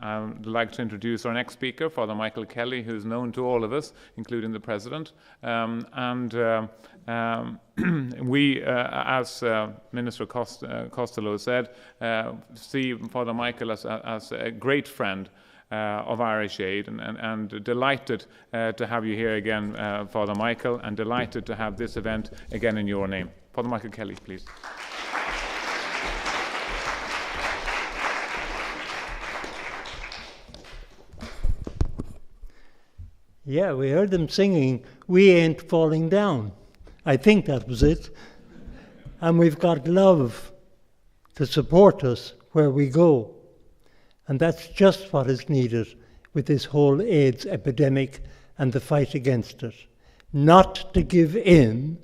I'd like to introduce our next speaker, Father Michael Kelly, who's known to all of us, including the President. We, as Minister Costello said, see Father Michael as a great friend of Irish Aid, and delighted to have you here again, Father Michael, and delighted to have this event again in your name. Father Michael Kelly, please. Yeah, we heard them singing, "We Ain't Falling Down." I think that was it. And we've got love to support us where we go. And that's just what is needed with this whole AIDS epidemic and the fight against it. Not to give in,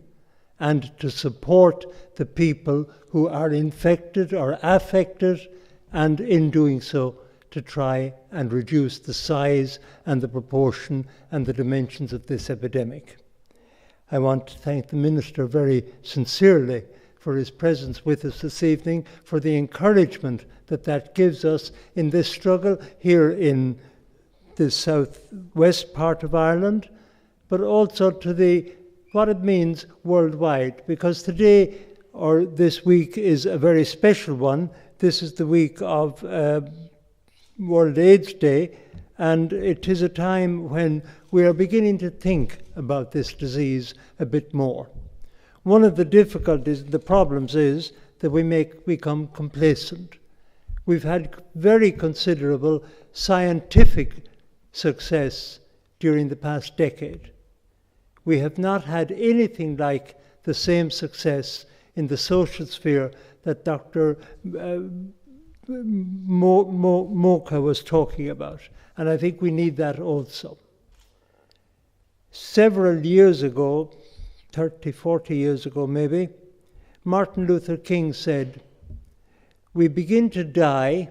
and to support the people who are infected or affected, and in doing so, to try and reduce the size and the proportion and the dimensions of this epidemic. I want to thank the Minister very sincerely for his presence with us this evening, for the encouragement that gives us in this struggle here in the southwest part of Ireland, but also to what it means worldwide, because today, or this week, is a very special one. This is the week of World AIDS Day, and it is a time when we are beginning to think about this disease a bit more. One of the difficulties, the problems, is that we become complacent. We've had very considerable scientific success during the past decade. We have not had anything like the same success in the social sphere that Dr. Mocha was talking about, and I think we need that also. Several years ago, 30, 40 years ago maybe, Martin Luther King said, "We begin to die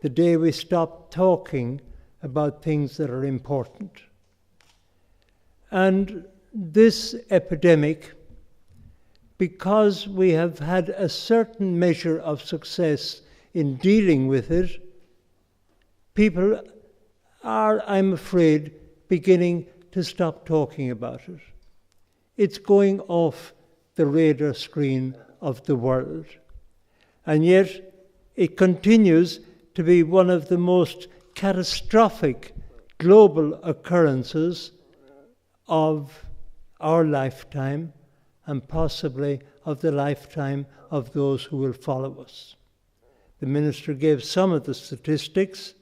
the day we stop talking about things that are important." And this epidemic, because we have had a certain measure of success in dealing with it, people are, I'm afraid, beginning to stop talking about it. It's going off the radar screen of the world. And yet it continues to be one of the most catastrophic global occurrences of our lifetime, and possibly of the lifetime of those who will follow us. The Minister gave some of the statistics,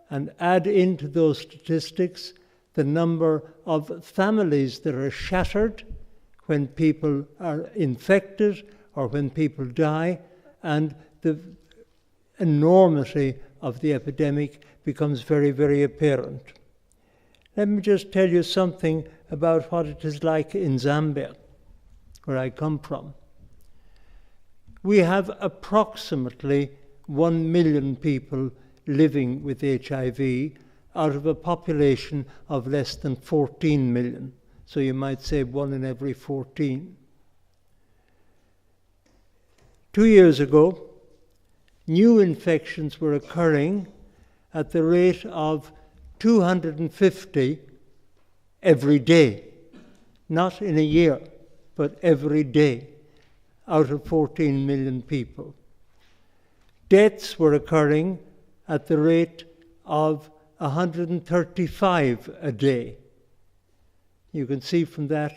and add into those statistics the number of families that are shattered when people are infected or when people die, and the enormity of the epidemic becomes very, very apparent. Let me just tell you something about what it is like in Zambia, where I come from. We have approximately 1 million people living with HIV out of a population of less than 14 million. So you might say 1 in every 14. 2 years ago, new infections were occurring at the rate of 250 every day. Not in a year, but every day, out of 14 million people. Deaths were occurring at the rate of 135 a day. You can see from that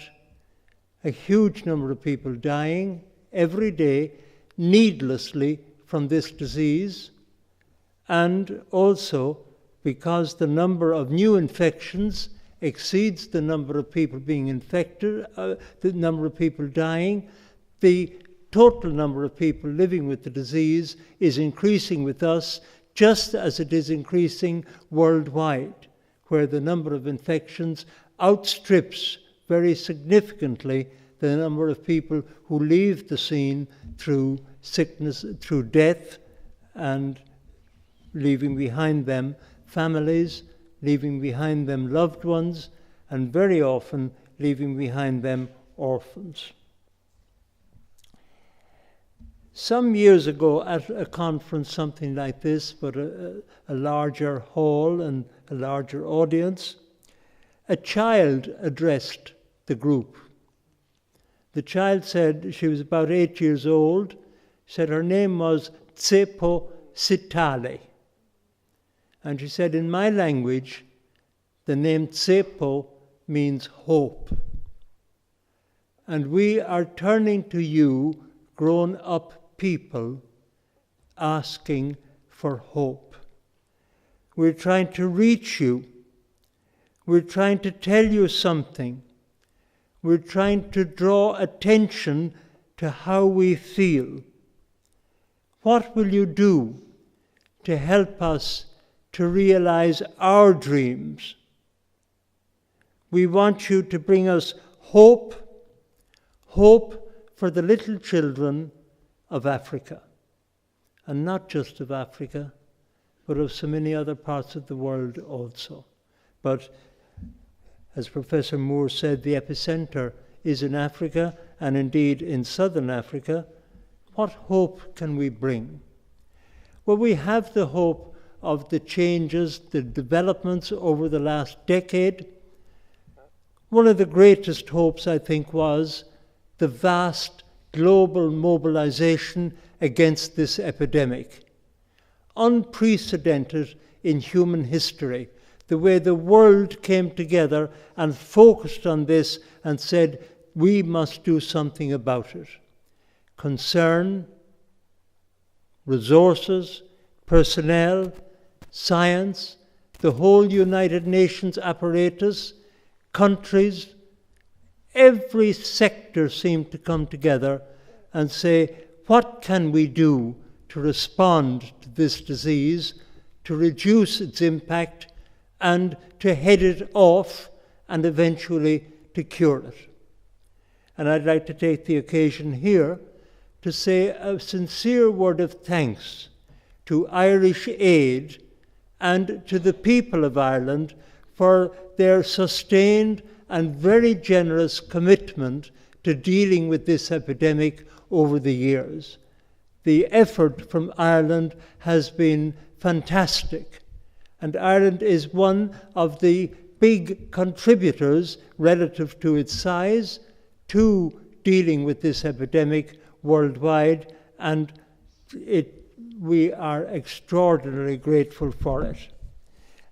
a huge number of people dying every day needlessly from this disease, and also because the number of new infections exceeds the number of people being infected, the number of people dying, the total number of people living with the disease is increasing with us, just as it is increasing worldwide, where the number of infections outstrips very significantly the number of people who leave the scene through sickness, through death, and leaving behind them families, leaving behind them loved ones, and very often leaving behind them orphans. Some years ago at a conference, something like this, but a larger hall and a larger audience, a child addressed the group. The child said, she was about 8 years old, said her name was Tsepo Sitale. And she said, in my language, the name Tsepo means hope. And we are turning to you, grown-up people, asking for hope. We're trying to reach you. We're trying to tell you something. We're trying to draw attention to how we feel. What will you do to help us to realize our dreams? We want you to bring us hope for the little children of Africa. And not just of Africa, but of so many other parts of the world also. But as Professor Moore said, the epicenter is in Africa, and indeed in southern Africa. What hope can we bring? Well, we have the hope of the changes, the developments over the last decade. One of the greatest hopes, I think, was the vast global mobilization against this epidemic. Unprecedented in human history, the way the world came together and focused on this and said, we must do something about it. Concern, resources, personnel, science, the whole United Nations apparatus, countries, every sector seemed to come together and say, what can we do to respond to this disease, to reduce its impact, and to head it off, and eventually to cure it? And I'd like to take the occasion here to say a sincere word of thanks to Irish Aid and to the people of Ireland for their sustained and very generous commitment to dealing with this epidemic over the years. The effort from Ireland has been fantastic, and Ireland is one of the big contributors relative to its size to dealing with this epidemic worldwide, and we are extraordinarily grateful for it.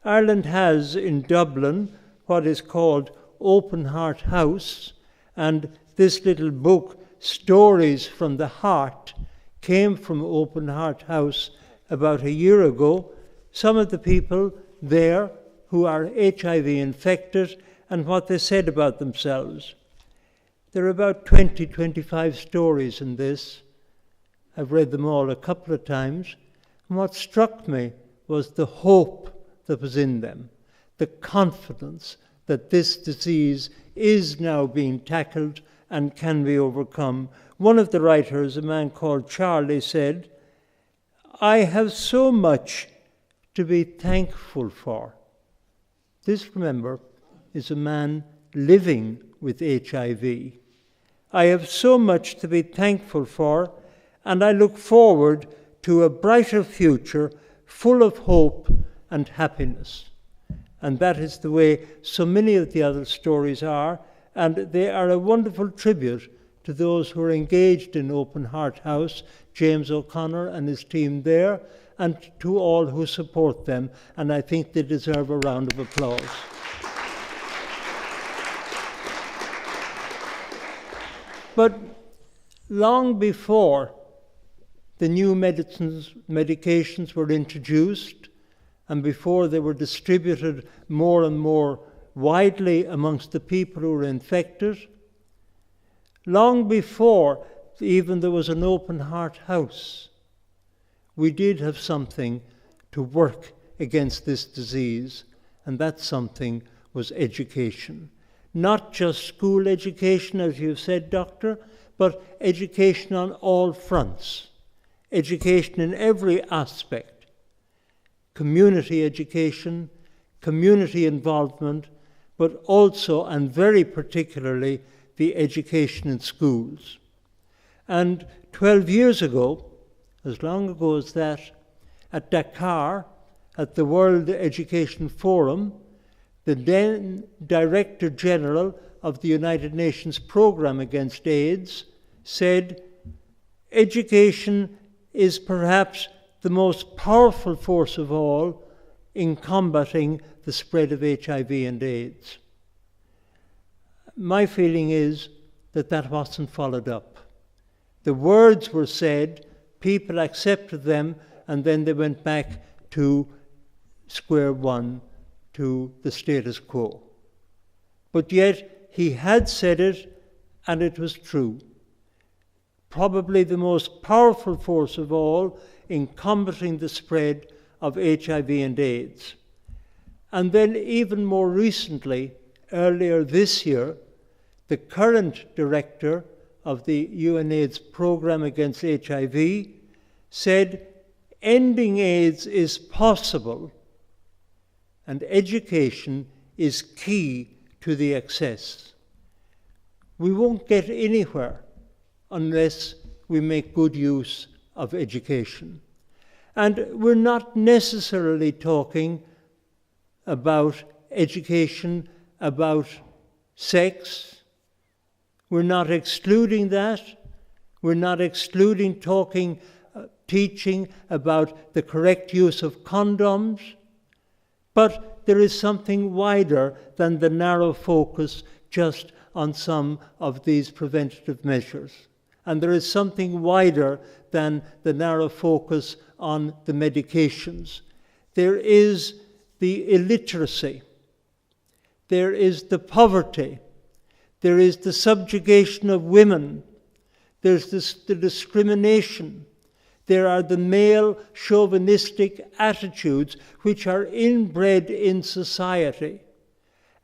Ireland has in Dublin what is called Open Heart House, and this little book, Stories from the Heart, came from Open Heart House about a year ago. Some of the people there who are HIV infected and what they said about themselves. There are about 25 stories in this. I've read them all a couple of times. And what struck me was the hope that was in them, the confidence that this disease is now being tackled and can be overcome. One of the writers, a man called Charlie, said, I have so much to be thankful for. This, remember, is a man living with HIV. I have so much to be thankful for, and I look forward to a brighter future full of hope and happiness. And that is the way so many of the other stories are, and they are a wonderful tribute to those who are engaged in Open Heart House, James O'Connor and his team there, and to all who support them, and I think they deserve a round of applause. But long before the new medications were introduced, and before they were distributed more and more widely amongst the people who were infected, long before even there was an Open Heart House, we did have something to work against this disease, and that something was education. Not just school education, as you've said, Doctor, but education on all fronts. Education in every aspect. Community education, community involvement, but also, and very particularly, the education in schools. And 12 years ago, as long ago as that, at Dakar, at the World Education Forum, the then Director General of the United Nations Programme Against AIDS said, education is perhaps the most powerful force of all in combating the spread of HIV and AIDS. My feeling is that that wasn't followed up. The words were said, people accepted them, and then they went back to square one, to the status quo. But yet he had said it, and it was true. Probably the most powerful force of all in combating the spread of HIV and AIDS. And then even more recently, earlier this year, the current director of the UNAIDS program against HIV said, ending AIDS is possible and education is key to the access. We won't get anywhere unless we make good use of education. And we're not necessarily talking about education about sex. We're not excluding that. We're not excluding teaching about the correct use of condoms. But there is something wider than the narrow focus just on some of these preventative measures. And there is something wider than the narrow focus on the medications. There is the illiteracy. There is the poverty. There is the subjugation of women. There's the discrimination. There are the male chauvinistic attitudes which are inbred in society.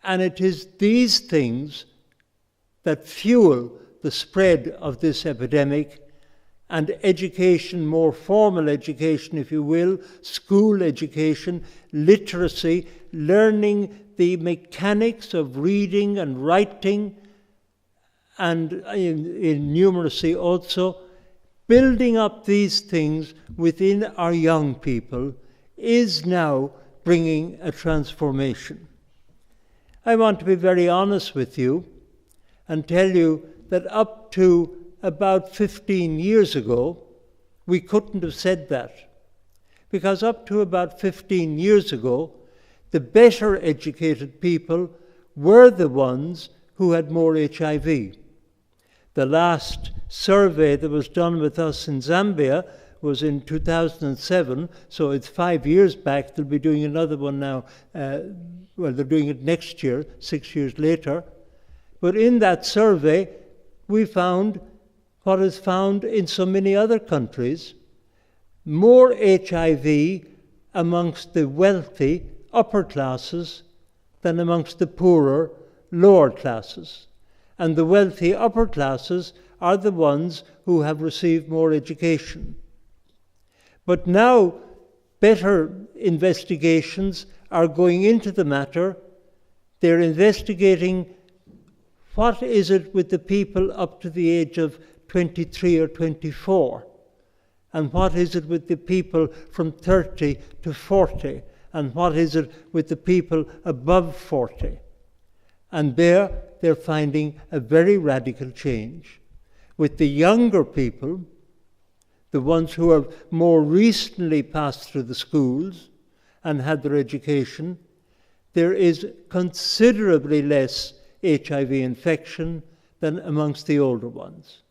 And it is these things that fuel the spread of this epidemic, and education, more formal education, if you will, school education, literacy, learning the mechanics of reading and writing, and in numeracy also, building up these things within our young people is now bringing a transformation. I want to be very honest with you and tell you that up to about 15 years ago, we couldn't have said that. Because up to about 15 years ago, the better educated people were the ones who had more HIV. The last survey that was done with us in Zambia was in 2007, so it's 5 years back. They'll be doing another one now. They're doing it next year, 6 years later. But in that survey, we found what is found in so many other countries, more HIV amongst the wealthy upper classes than amongst the poorer lower classes. And the wealthy upper classes are the ones who have received more education. But now better investigations are going into the matter. They're investigating what is it with the people up to the age of 23 or 24, and what is it with the people from 30 to 40, and what is it with the people above 40. And there they're finding a very radical change. With the younger people, the ones who have more recently passed through the schools and had their education, there is considerably less HIV infection than amongst the older ones.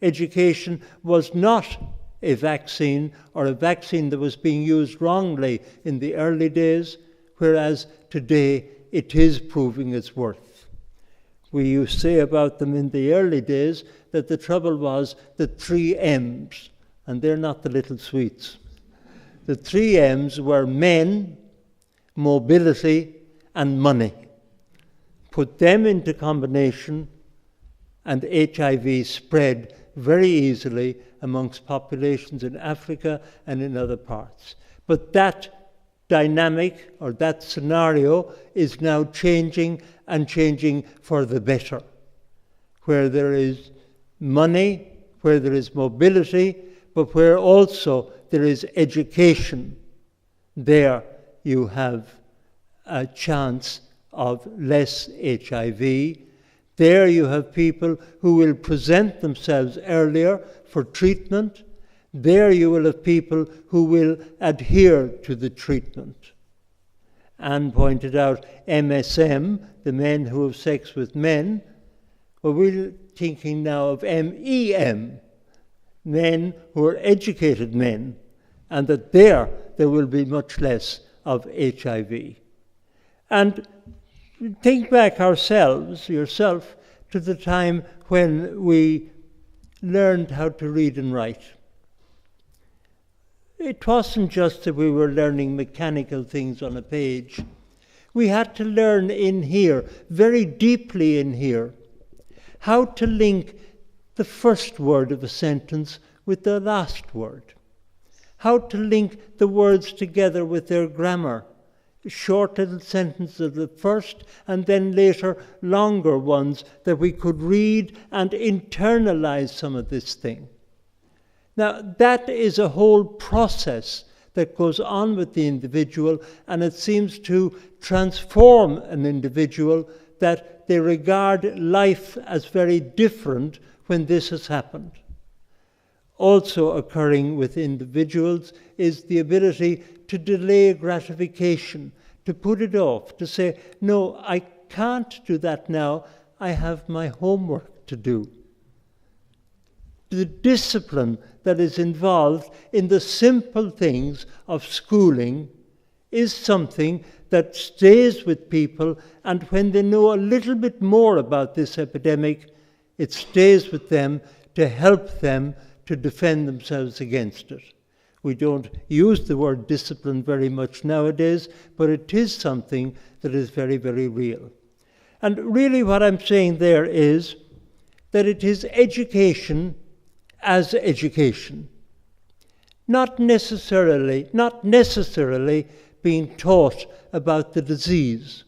Education was not a vaccine, or a vaccine that was being used wrongly in the early days, whereas today it is proving its worth. We used to say about them in the early days that the trouble was the 3 M's, and they're not the little sweets. The 3 M's were men, mobility, and money. Put them into combination, and HIV spread very easily amongst populations in Africa and in other parts. But that dynamic, or that scenario, is now changing, and changing for the better. Where there is money, where there is mobility, but where also there is education. There you have a chance of less HIV. There you have people who will present themselves earlier for treatment. There you will have people who will adhere to the treatment. Anne pointed out MSM, the men who have sex with men. Well, we're thinking now of MEM, men who are educated men, and that there will be much less of HIV. And think back ourselves, yourself, to the time when we learned how to read and write. It wasn't just that we were learning mechanical things on a page. We had to learn in here, very deeply in here, how to link the first word of a sentence with the last word, how to link the words together with their grammar, short little sentences of the first and then later longer ones that we could read and internalize some of this thing. Now, that is a whole process that goes on with the individual, and it seems to transform an individual, that they regard life as very different when this has happened. Also occurring with individuals is the ability to delay gratification, to put it off, to say, no, I can't do that now, I have my homework to do. The discipline that is involved in the simple things of schooling is something that stays with people, and when they know a little bit more about this epidemic, it stays with them to help them to defend themselves against it. We don't use the word discipline very much nowadays, but it is something that is very, very real. And really what I'm saying there is that it is education as education, not necessarily being taught about the disease.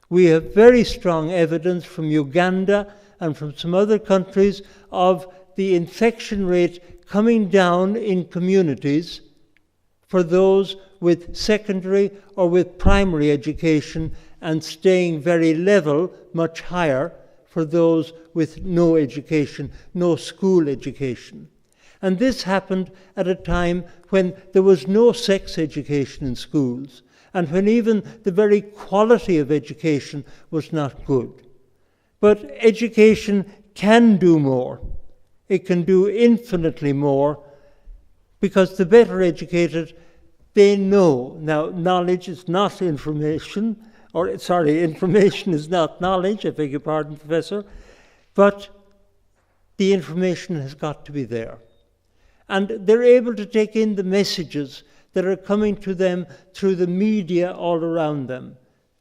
We have very strong evidence from Uganda and from some other countries of the infection rate coming down in communities for those with secondary or with primary education, and staying very level, much higher, for those with no education, no school education. And this happened at a time when there was no sex education in schools, and when even the very quality of education was not good. But education can do more. It can do infinitely more, because the better educated, they know. Now, knowledge is not information, information is not knowledge, I beg your pardon, Professor, but the information has got to be there. And they're able to take in the messages that are coming to them through the media all around them.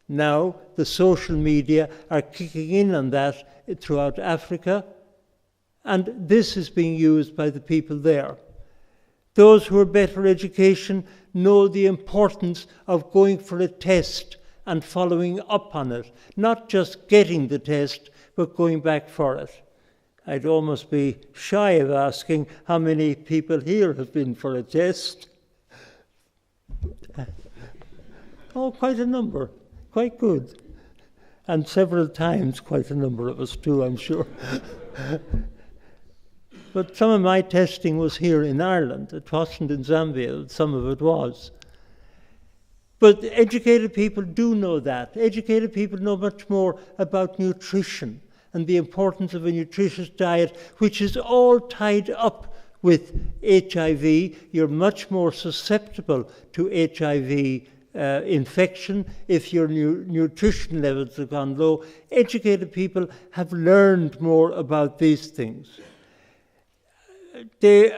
Now, the social media are kicking in on that throughout Africa, and this is being used by the people there. Those who are better education know the importance of going for a test and following up on it, not just getting the test, but going back for it. I'd almost be shy of asking how many people here have been for a test. Oh, quite a number, quite good. And several times, quite a number of us too, I'm sure. But some of my testing was here in Ireland. It wasn't in Zambia, some of it was. But educated people do know that. Educated people know much more about nutrition and the importance of a nutritious diet, which is all tied up with HIV. You're much more susceptible to HIV infection if your nutrition levels have gone low. Educated people have learned more about these things. They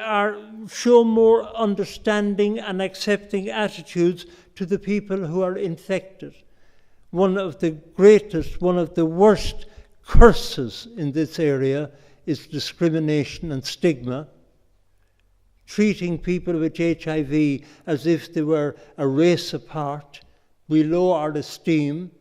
show more understanding and accepting attitudes to the people who are infected. One of the worst curses in this area is discrimination and stigma, treating people with HIV as if they were a race apart, below our esteem,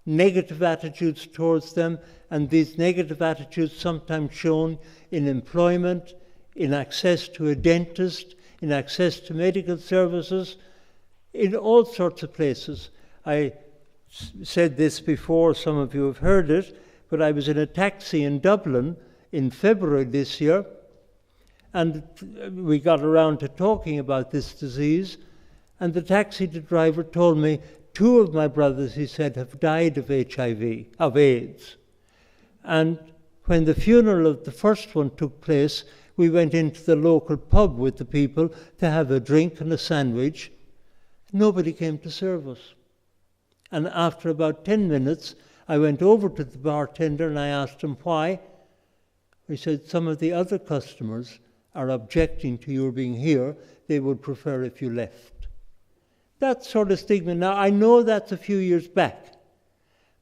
negative attitudes towards them, and these negative attitudes sometimes shown in employment, in access to a dentist, in access to medical services, in all sorts of places. I said this before, some of you have heard it, but I was in a taxi in Dublin in February this year, and we got around to talking about this disease, and the taxi driver told me 2 of my brothers, he said, have died of HIV, of AIDS. And when the funeral of the first one took place, we went into the local pub with the people to have a drink and a sandwich. Nobody came to serve us. And after about 10 minutes, I went over to the bartender and I asked him why. He said, some of the other customers are objecting to your being here. They would prefer if you left. That sort of stigma. Now, I know that's a few years back,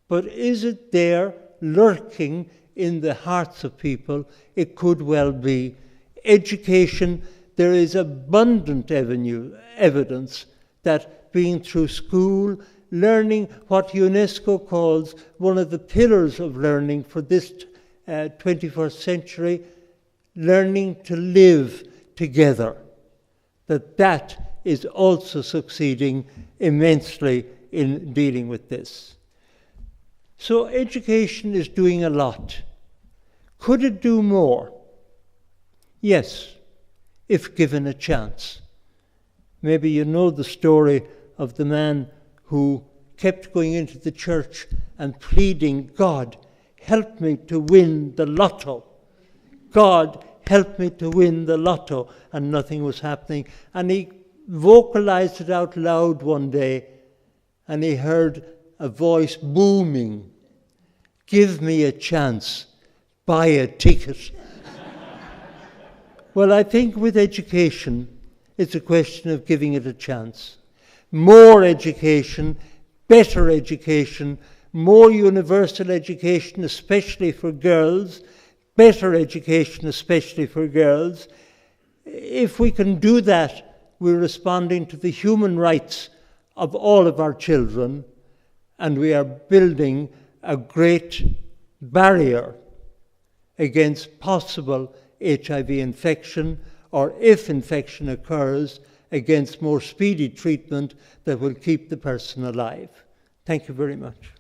but is it there lurking in the hearts of people? It could well be. Education, there is abundant evidence that being through school, learning what UNESCO calls one of the pillars of learning for this 21st century, learning to live together, that is also succeeding immensely in dealing with this. So education is doing a lot. Could it do more? Yes, if given a chance. Maybe you know the story of the man who kept going into the church and pleading, God, help me to win the lotto. God, help me to win the lotto. And nothing was happening. And he vocalized it out loud one day, and he heard a voice booming, give me a chance, buy a ticket. Well, I think with education, it's a question of giving it a chance. More education, better education, more universal education, especially for girls, better education, especially for girls. If we can do that, we're responding to the human rights of all of our children, and we are building a great barrier against possible HIV infection, or if infection occurs, against more speedy treatment that will keep the person alive. Thank you very much.